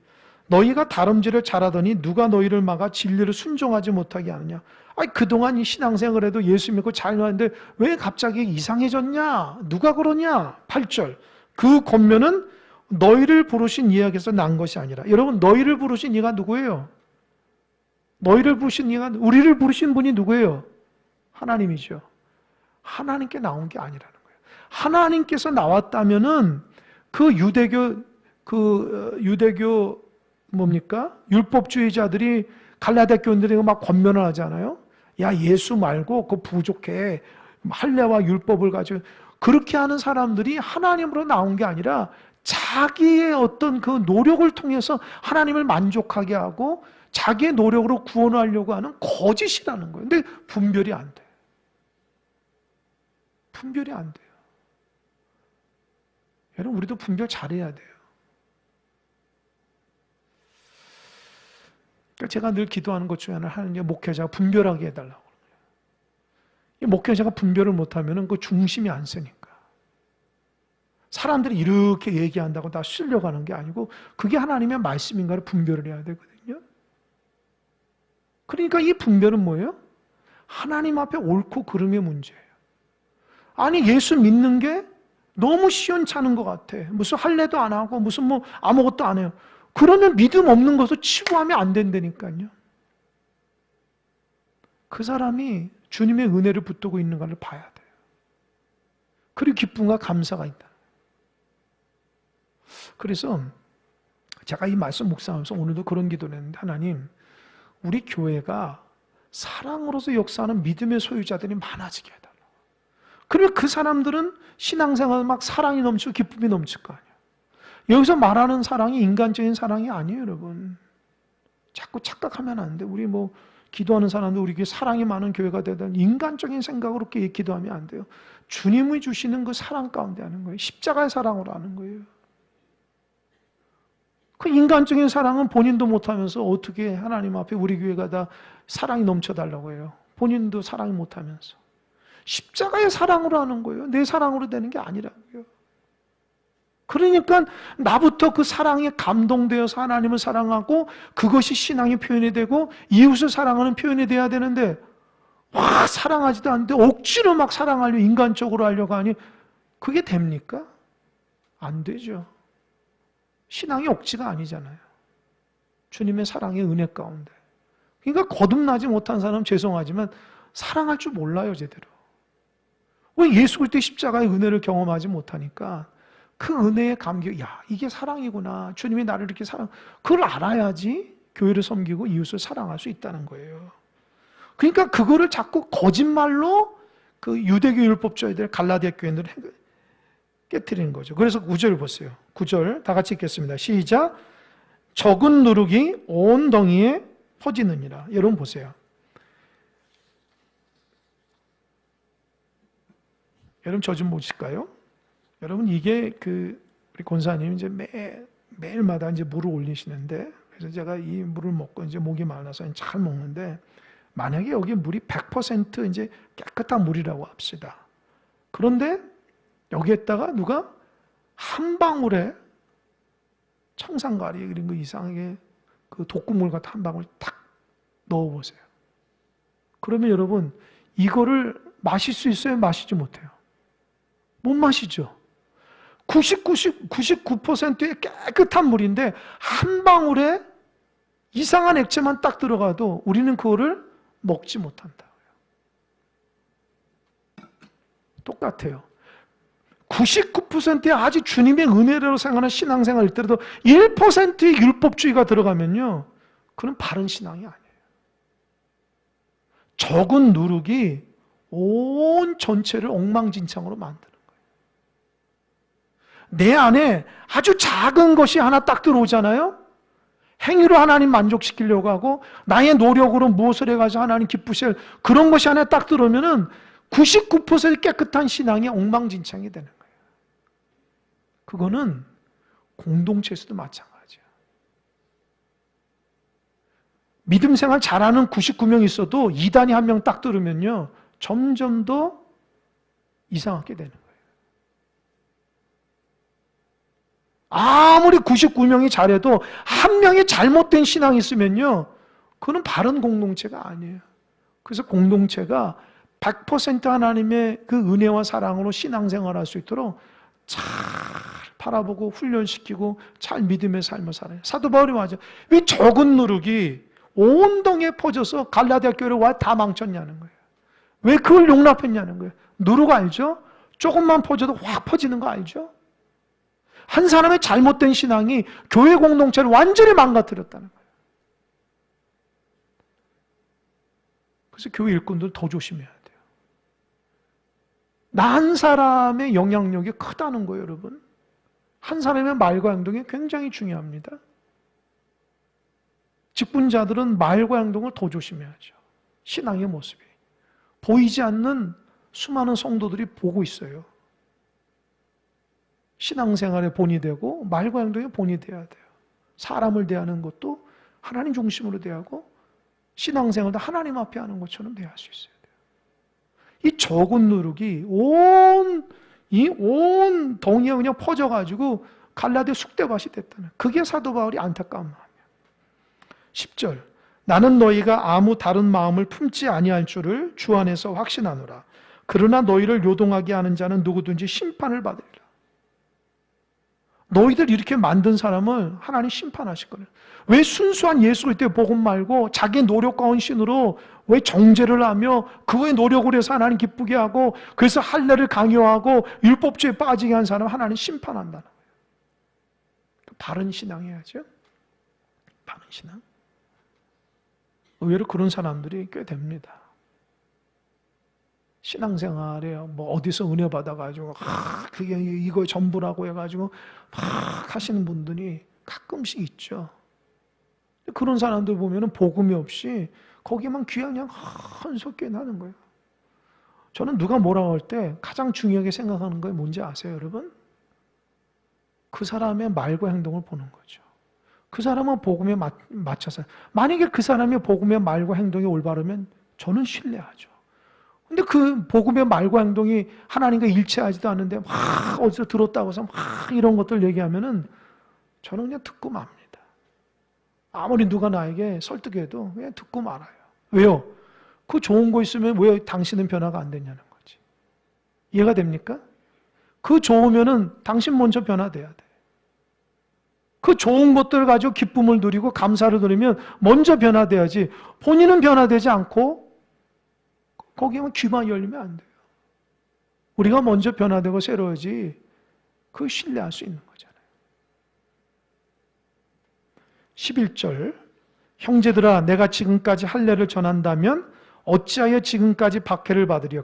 너희가 다름질을 잘하더니 누가 너희를 막아 진리를 순종하지 못하게 하느냐. 아니 그동안 이 신앙생활을 해도 예수 믿고 잘 나왔는데 왜 갑자기 이상해졌냐. 누가 그러냐. 8절 그 권면은 너희를 부르신 이야기에서 난 것이 아니라. 여러분 너희를 부르신 이가 누구예요? 너희를 부르신 이가 우리를 부르신 분이 누구예요? 하나님이죠. 하나님께 나온 게 아니라는 거예요. 하나님께서 나왔다면은 그 유대교 뭡니까? 율법주의자들이 갈라디아 교인들에게 막 권면을 하잖아요. 야 예수 말고 그거 부족해. 할례와 율법을 가지고 그렇게 하는 사람들이 하나님으로 나온 게 아니라 자기의 어떤 그 노력을 통해서 하나님을 만족하게 하고 자기의 노력으로 구원하려고 하는 거짓이라는 거예요. 근데 분별이 안 돼요. 분별이 안 돼요. 여러분 우리도 분별 잘해야 돼요. 그러니까 제가 늘 기도하는 것 중에 하나는 목회자가 분별하게 해달라고. 이 목회자가 분별을 못하면 그 중심이 안 서니까. 사람들이 이렇게 얘기한다고 다 실려가는 게 아니고 그게 하나님의 말씀인가를 분별을 해야 되거든요. 그러니까 이 분별은 뭐예요? 하나님 앞에 옳고 그름의 문제예요. 아니 예수 믿는 게 너무 시원찮은 것 같아. 무슨 할례도 안 하고 무슨 뭐 아무것도 안 해요. 그러면 믿음 없는 것을 치부하면 안 된다니까요. 그 사람이 주님의 은혜를 붙들고 있는가를 봐야 돼요. 그리고 기쁨과 감사가 있다. 그래서 제가 이 말씀 묵상하면서 오늘도 그런 기도를 했는데 하나님 우리 교회가 사랑으로서 역사하는 믿음의 소유자들이 많아지게 해달라고. 그러면 그 사람들은 신앙생활 막 사랑이 넘치고 기쁨이 넘칠 거 아니에요. 여기서 말하는 사랑이 인간적인 사랑이 아니에요, 여러분. 자꾸 착각하면 안 돼. 우리 뭐 기도하는 사람들 우리 교회 사랑이 많은 교회가 되다 인간적인 생각으로 기도하면 안 돼요. 주님이 주시는 그 사랑 가운데 하는 거예요. 십자가의 사랑으로 하는 거예요. 그 인간적인 사랑은 본인도 못하면서 어떻게 하나님 앞에 우리 교회가 다 사랑이 넘쳐달라고 해요. 본인도 사랑이 못하면서. 십자가의 사랑으로 하는 거예요. 내 사랑으로 되는 게 아니라고요. 그러니까 나부터 그 사랑에 감동되어서 하나님을 사랑하고 그것이 신앙의 표현이 되고 이웃을 사랑하는 표현이 돼야 되는데 와 사랑하지도 않는데 억지로 막 사랑하려고 인간적으로 하려고 하니 그게 됩니까? 안 되죠. 신앙이 억지가 아니잖아요. 주님의 사랑의 은혜 가운데. 그러니까 거듭나지 못한 사람은 죄송하지만 사랑할 줄 몰라요, 제대로. 왜 예수 그리스도의 십자가의 은혜를 경험하지 못하니까 그 은혜의 감격, 야, 이게 사랑이구나. 주님이 나를 이렇게 그걸 알아야지 교회를 섬기고 이웃을 사랑할 수 있다는 거예요. 그러니까 그거를 자꾸 거짓말로 그 유대교 율법주의들, 갈라디아 교인들을 깨트리는 거죠. 그래서 9절 보세요. 9절 다 같이 읽겠습니다. 시작. 적은 누룩이 온 덩이에 퍼지느니라. 여러분 보세요. 여러분 저 좀 보실까요? 여러분 이게 우리 권사님 이제 매일마다 이제 물을 올리시는데, 그래서 제가 이 물을 먹고 이제 목이 말라서 잘 먹는데, 만약에 여기 물이 100% 이제 깨끗한 물이라고 합시다. 그런데 여기에다가 누가 한 방울에 청산가리 그린 거 이상하게 그 독극물 같은 한 방울 탁 넣어보세요. 그러면 여러분 이거를 마실 수 있어요? 마시지 못해요? 못 마시죠. 99%의 깨끗한 물인데 한 방울에 이상한 액체만 딱 들어가도 우리는 그거를 먹지 못한다. 똑같아요. 99%의 아주 주님의 은혜로 생각하는 신앙생활일 때라도 1%의 율법주의가 들어가면요, 그건 바른 신앙이 아니에요. 적은 누룩이 온 전체를 엉망진창으로 만드는 거예요. 내 안에 아주 작은 것이 하나 딱 들어오잖아요. 행위로 하나님 만족시키려고 하고 나의 노력으로 무엇을 해가지고 하나님 기쁘실 그런 것이 하나 딱 들어오면은 99% 깨끗한 신앙이 엉망진창이 되는 거예요. 그거는 공동체에서도 마찬가지야. 믿음 생활 잘하는 99명 있어도 이단이 한 명 딱 들으면요, 점점 더 이상하게 되는 거예요. 아무리 99명이 잘해도 한 명이 잘못된 신앙이 있으면요, 그건 바른 공동체가 아니에요. 그래서 공동체가 100% 하나님의 그 은혜와 사랑으로 신앙생활할 수 있도록 잘 바라보고 훈련시키고 잘 믿음의 삶을 살아요. 사도 바울이 맞아. 왜 적은 누룩이 온 동에 퍼져서 갈라디아 교회를 와 다 망쳤냐는 거예요. 왜 그걸 용납했냐는 거예요. 누룩 알죠? 조금만 퍼져도 확 퍼지는 거 알죠? 한 사람의 잘못된 신앙이 교회 공동체를 완전히 망가뜨렸다는 거예요. 그래서 교회 일꾼들 더 조심해야 돼요. 나 한 사람의 영향력이 크다는 거예요, 여러분. 한 사람의 말과 행동이 굉장히 중요합니다. 직분자들은 말과 행동을 더 조심해야죠. 신앙의 모습이. 보이지 않는 수많은 성도들이 보고 있어요. 신앙생활의 본이 되고 말과 행동의 본이 돼야 돼요. 사람을 대하는 것도 하나님 중심으로 대하고 신앙생활도 하나님 앞에 하는 것처럼 대할 수 있어야 돼요. 이 적은 누룩이 온 덩이에 그냥 퍼져가지고 갈라디아 쑥대밭이 됐다는, 그게 사도 바울이 안타까운 마음이에요. 10절, 나는 너희가 아무 다른 마음을 품지 아니할 줄을 주 안에서 확신하노라. 그러나 너희를 요동하게 하는 자는 누구든지 심판을 받으리라. 너희들 이렇게 만든 사람을 하나님 심판하실 거예요. 왜 순수한 예수 그리스도의 복음 말고 자기 노력과 헌신으로 왜 정죄를 하며 그의 노력을 해서 하나님 기쁘게 하고 그래서 할례를 강요하고 율법주의에 빠지게 한 사람을 하나님 심판한다는 거예요. 바른 신앙 해야죠. 바른 신앙. 의외로 그런 사람들이 꽤 됩니다. 신앙생활에 뭐 어디서 은혜 받아가지고 그게 이거 전부라고 해가지고 막 하시는 분들이 가끔씩 있죠. 그런 사람들 보면은 복음이 없이 거기만 그냥 한석견 하는 거예요. 저는 누가 뭐라고 할 때 가장 중요하게 생각하는 게 뭔지 아세요, 여러분? 그 사람의 말과 행동을 보는 거죠. 그 사람은 복음에 맞춰서, 만약에 그 사람의 복음의 말과 행동이 올바르면 저는 신뢰하죠. 근데 그 복음의 말과 행동이 하나님과 일치하지도 않는데 막 어디서 들었다고 해서 막 이런 것들 얘기하면은 저는 그냥 듣고 맙니다. 아무리 누가 나에게 설득해도 그냥 듣고 말아요. 왜요? 그 좋은 거 있으면 왜 당신은 변화가 안 되냐는 거지. 이해가 됩니까? 그 좋으면은 당신 먼저 변화돼야 돼. 그 좋은 것들을 가지고 기쁨을 누리고 감사를 누리면 먼저 변화돼야지, 본인은 변화되지 않고 거기만 귀만 열리면 안 돼요. 우리가 먼저 변화되고 새로워지 그 신뢰할 수 있는 거잖아요. 11절, 형제들아 내가 지금까지 할례를 전한다면 어찌하여 지금까지 박해를 받으려?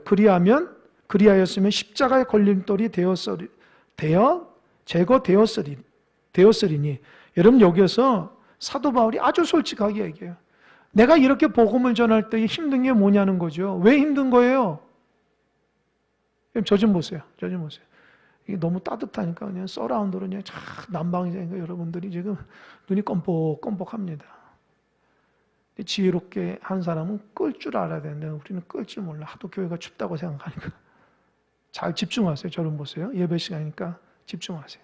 그리하였으면 십자가의 걸림돌이 되었으리니. 여러분, 여기서 사도 바울이 아주 솔직하게 얘기해요. 내가 이렇게 복음을 전할 때 힘든 게 뭐냐는 거죠. 왜 힘든 거예요? 저 좀 보세요. 이게 너무 따뜻하니까 그냥 서라운드로 그냥 난방이니까 여러분들이 지금 눈이 껌뻑껌뻑합니다. 지혜롭게 한 사람은 끌 줄 알아야 되는데 우리는 끌 줄 몰라. 하도 교회가 춥다고 생각하니까. 잘 집중하세요. 저를 보세요. 예배 시간이니까 집중하세요.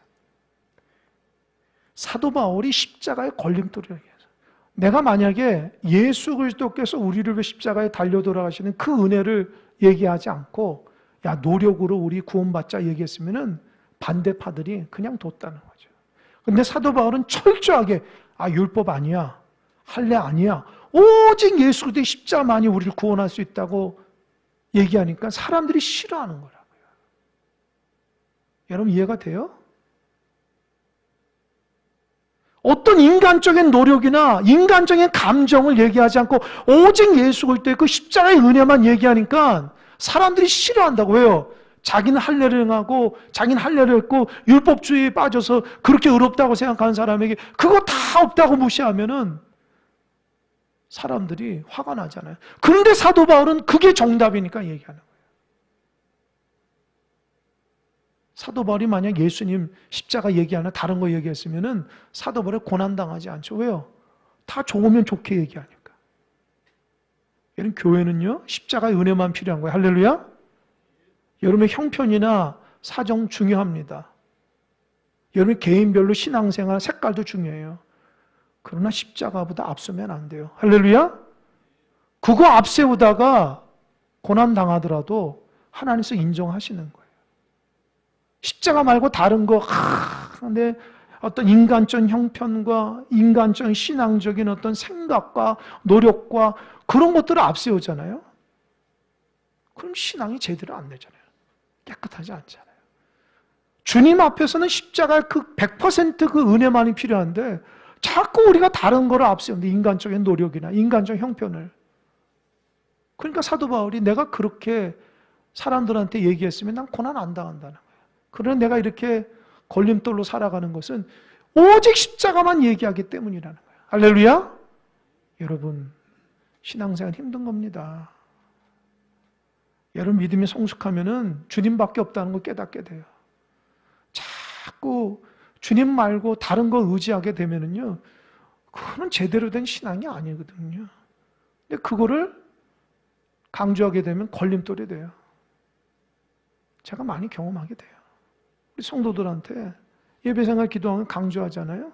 사도 바울이 십자가의 걸림돌이라고 해서, 내가 만약에 예수 그리스도께서 우리를 위해 십자가에 달려 돌아가시는 그 은혜를 얘기하지 않고 야 노력으로 우리 구원받자 얘기했으면은 반대파들이 그냥 뒀다는 거죠. 근데 사도 바울은 철저하게 율법 아니야, 할례 아니야, 오직 예수 그리스도의 십자가만이 우리를 구원할 수 있다고 얘기하니까 사람들이 싫어하는 거라고요. 여러분 이해가 돼요? 어떤 인간적인 노력이나 인간적인 감정을 얘기하지 않고 오직 예수 그리스도의 그 십자가의 은혜만 얘기하니까 사람들이 싫어한다고. 왜요? 자기는 할례를 행하고 자기는 할례를 했고 율법주의에 빠져서 그렇게 의롭다고 생각하는 사람에게 그거 다 없다고 무시하면은 사람들이 화가 나잖아요. 그런데 사도 바울은 그게 정답이니까 얘기하는 거예요. 사도 바울이 만약 예수님 십자가 얘기하나 다른 거 얘기했으면은 사도 바울에 고난당하지 않죠. 왜요? 다 좋으면 좋게 얘기하니까. 여러분 교회는요 십자가의 은혜만 필요한 거예요. 할렐루야. 여러분의 형편이나 사정 중요합니다. 여러분 개인별로 신앙생활 색깔도 중요해요. 그러나 십자가보다 앞서면 안 돼요. 할렐루야. 그거 앞세우다가 고난당하더라도 하나님께서 인정하시는 거예요. 십자가 말고 다른 거, 근데 어떤 인간적 형편과 인간적 신앙적인 어떤 생각과 노력과 그런 것들을 앞세우잖아요. 그럼 신앙이 제대로 안 되잖아요. 깨끗하지 않잖아요. 주님 앞에서는 십자가의 그 100% 그 은혜만이 필요한데 자꾸 우리가 다른 거를 앞세우는데 인간적인 노력이나 인간적 형편을. 그러니까 사도 바울이 내가 그렇게 사람들한테 얘기했으면 난 고난 안 당한다는 거예요. 그러나 내가 이렇게 걸림돌로 살아가는 것은 오직 십자가만 얘기하기 때문이라는 거예요. 할렐루야. 여러분 신앙생활 힘든 겁니다. 여러분 믿음이 성숙하면은 주님밖에 없다는 걸 깨닫게 돼요. 자꾸 주님 말고 다른 거 의지하게 되면은요, 그거는 제대로 된 신앙이 아니거든요. 근데 그거를 강조하게 되면 걸림돌이 돼요. 제가 많이 경험하게 돼요. 우리 성도들한테 예배생활 기도하면 강조하잖아요.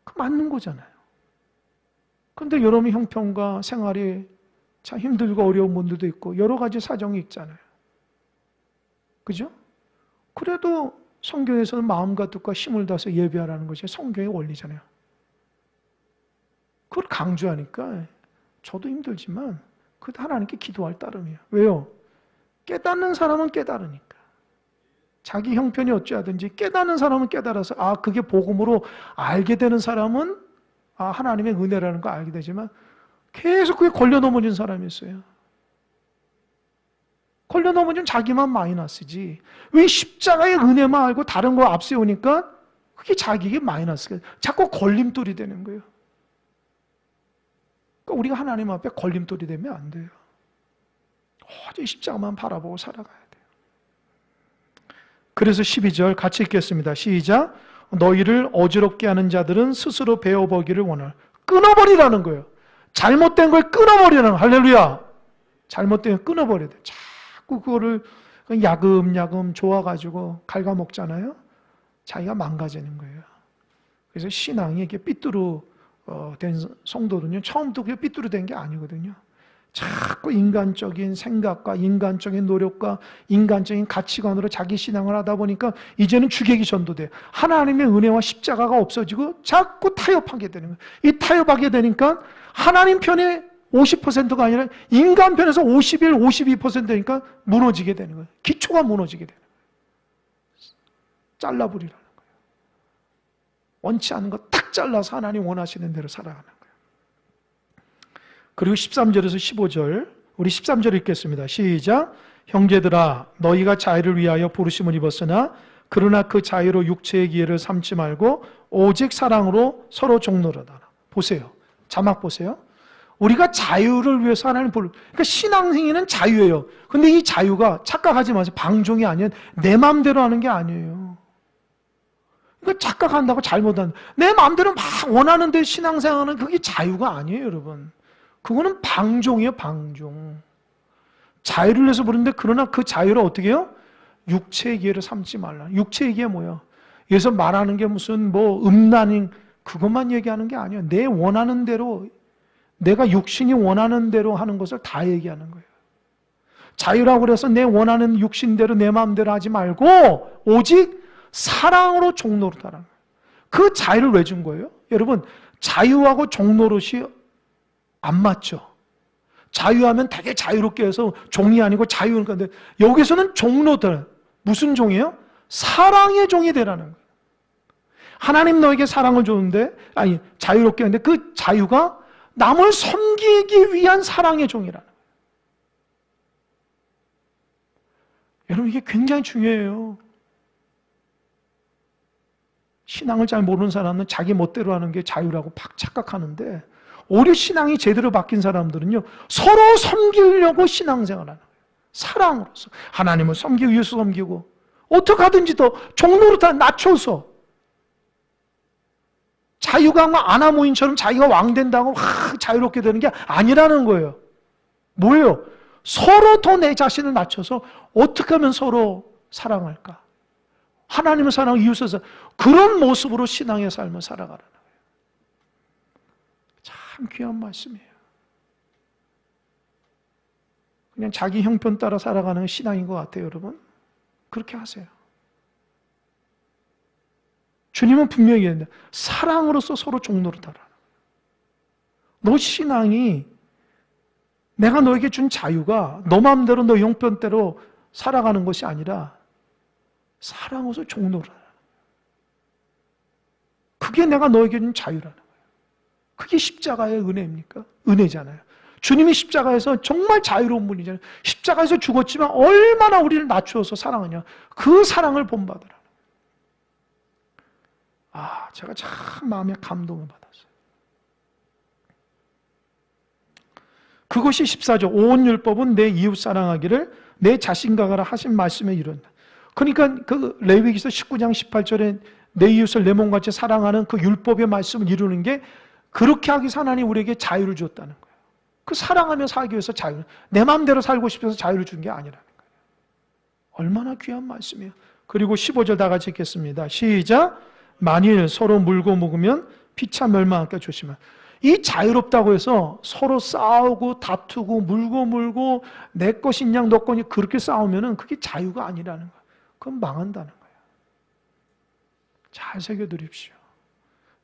그 맞는 거잖아요. 그런데 여러분의 형편과 생활이 참 힘들고 어려운 분들도 있고 여러 가지 사정이 있잖아요. 그죠? 그래도 성경에서는 마음과 뜻과 힘을 다해서 예배하라는 것이 성경의 원리잖아요. 그걸 강조하니까 저도 힘들지만 그것도 하나님께 기도할 따름이에요. 왜요? 깨닫는 사람은 깨달으니까. 자기 형편이 어찌하든지 깨닫는 사람은 깨달아서 그게 복음으로 알게 되는 사람은 하나님의 은혜라는 거 알게 되지만 계속 그게 걸려 넘어진 사람이 있어요. 걸려 넘어진 자기만 마이너스지. 왜 십자가의 은혜만 알고 다른 거 앞세우니까 그게 자기에게 마이너스가 자꾸 걸림돌이 되는 거예요. 그러니까 우리가 하나님 앞에 걸림돌이 되면 안 돼요. 오직 십자가만 바라보고 살아가야 돼요. 그래서 12절 같이 읽겠습니다. 시작. 너희를 어지럽게 하는 자들은 스스로 배워보기를 원할. 끊어버리라는 거예요. 잘못된 걸 끊어버리라는 거예요. 할렐루야. 잘못된 걸 끊어버려야 돼요. 자꾸 그거를 야금야금 좋아가지고 갉아먹잖아요. 자기가 망가지는 거예요. 그래서 신앙이 이렇게 삐뚤어 된 성도는요, 처음부터 그게 삐뚤어 된 게 아니거든요. 자꾸 인간적인 생각과 인간적인 노력과 인간적인 가치관으로 자기 신앙을 하다 보니까 이제는 주객이 전도돼요. 하나님의 은혜와 십자가가 없어지고 자꾸 타협하게 되는 거예요. 이 타협하게 되니까 하나님 편에 50%가 아니라 인간 편에서 51, 52%니까 무너지게 되는 거예요. 기초가 무너지게 되는 거예요. 잘라버리라는 거예요. 원치 않은 거 딱 잘라서 하나님 원하시는 대로 살아가는 거예요. 그리고 13절에서 15절, 우리 13절 읽겠습니다. 시작. 형제들아, 너희가 자유를 위하여 부르심을 입었으나 그러나 그 자유로 육체의 기회를 삼지 말고 오직 사랑으로 서로 종노릇하라. 보세요. 자막 보세요. 우리가 자유를 위해서 하나님 그러니까 신앙행위는 자유예요. 근데 이 자유가 착각하지 마세요. 방종이 아니에요. 내 마음대로 하는 게 아니에요. 그러니까 착각한다고 잘못한다. 내 마음대로 막 원하는 대로 신앙생활은 그게 자유가 아니에요, 여러분. 그거는 방종이에요, 방종. 자유를 위해서 부르는데 그러나 그 자유를 어떻게 해요? 육체의 기회를 삼지 말라. 육체의 기회 뭐야? 여기서 말하는 게 무슨 음란인 그것만 얘기하는 게 아니에요. 내 원하는 대로 내가 육신이 원하는 대로 하는 것을 다 얘기하는 거예요. 자유라고 그래서 내 원하는 육신대로 내 마음대로 하지 말고 오직 사랑으로 종노릇하라는 거예요. 그 자유를 왜 준 거예요? 여러분, 자유하고 종노릇이 안 맞죠. 자유하면 되게 자유롭게 해서 종이 아니고 자유인 건데 여기서는 종노릇. 무슨 종이에요? 사랑의 종이 되라는 거예요. 하나님 너에게 사랑을 줬는데 자유롭게 했는데 그 자유가 남을 섬기기 위한 사랑의 종이라는 거예요. 여러분 이게 굉장히 중요해요. 신앙을 잘 모르는 사람은 자기 멋대로 하는 게 자유라고 팍 착각하는데 오히려 신앙이 제대로 바뀐 사람들은요 서로 섬기려고 신앙생활을 하는 거예요. 사랑으로서 하나님을 섬기고 예수 섬기고 어떻게 하든지 더 종노릇 낮춰서 자유가 아나모인처럼 자기가 왕 된다고 자유롭게 되는 게 아니라는 거예요. 뭐예요? 서로 더 내 자신을 낮춰서 어떻게 하면 서로 사랑할까? 하나님을 사랑하고 이웃을 사랑 그런 모습으로 신앙의 삶을 살아가라는 거예요. 참 귀한 말씀이에요. 그냥 자기 형편 따라 살아가는 신앙인 것 같아요, 여러분. 그렇게 하세요. 주님은 분명히 얘기했는데 사랑으로서 서로 종노릇하라. 너 신앙이 내가 너에게 준 자유가 너 마음대로 너 형편대로 살아가는 것이 아니라 사랑으로서 종노릇하라. 그게 내가 너에게 준 자유라는 거예요. 그게 십자가의 은혜입니까? 은혜잖아요. 주님이 십자가에서 정말 자유로운 분이잖아요. 십자가에서 죽었지만 얼마나 우리를 낮추어서 사랑하냐. 그 사랑을 본받으라. 제가 참 마음에 감동을 받았어요. 그것이 14조 오온율법은 내 이웃 사랑하기를 내 자신과 같아 하신 말씀에 이른다. 그러니까 그 레위기서 19장 18절에 내 이웃을 내 몸같이 사랑하는 그 율법의 말씀을 이루는 게 그렇게 하기 위해서 하나님 우리에게 자유를 주었다는 거예요. 그 사랑하며 살기 위해서 자유, 내 마음대로 살고 싶어서 자유를 준 게 아니라는 거예요. 얼마나 귀한 말씀이에요. 그리고 15절 다 같이 읽겠습니다. 시작. 만일 서로 물고 먹으면 피차 멸망할까 조심하라. 이 자유롭다고 해서 서로 싸우고 다투고 물고 내 것인 양 너 것이 그렇게 싸우면은 그게 자유가 아니라는 거예요. 그건 망한다는 거예요. 잘 새겨드립시오.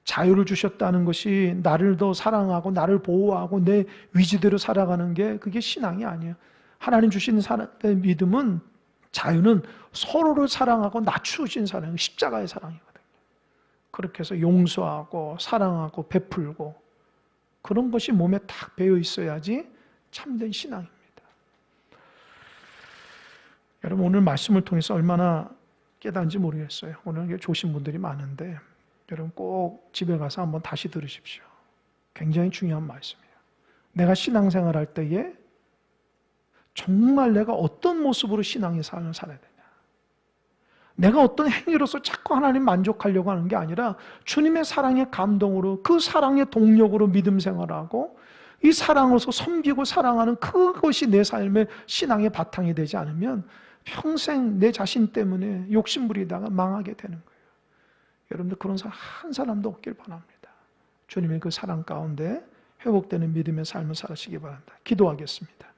자유를 주셨다는 것이 나를 더 사랑하고 나를 보호하고 내 위지대로 살아가는 게 그게 신앙이 아니에요. 하나님 주신 믿음은 자유는 서로를 사랑하고 낮추신 사랑, 십자가의 사랑이거든요. 그렇게 해서 용서하고 사랑하고 베풀고 그런 것이 몸에 딱 배어 있어야지 참된 신앙입니다. 여러분 오늘 말씀을 통해서 얼마나 깨닫는지 모르겠어요. 오늘 조신 분들이 많은데 여러분 꼭 집에 가서 한번 다시 들으십시오. 굉장히 중요한 말씀이에요. 내가 신앙생활 할 때에 정말 내가 어떤 모습으로 신앙의 삶을 살아야 되냐. 내가 어떤 행위로서 자꾸 하나님 만족하려고 하는 게 아니라 주님의 사랑의 감동으로 그 사랑의 동력으로 믿음 생활하고 이 사랑으로서 섬기고 사랑하는 그것이 내 삶의 신앙의 바탕이 되지 않으면 평생 내 자신 때문에 욕심부리다가 망하게 되는 거예요. 여러분들 그런 사람 한 사람도 없길 바랍니다. 주님의 그 사랑 가운데 회복되는 믿음의 삶을 살아시기 바랍니다. 기도하겠습니다.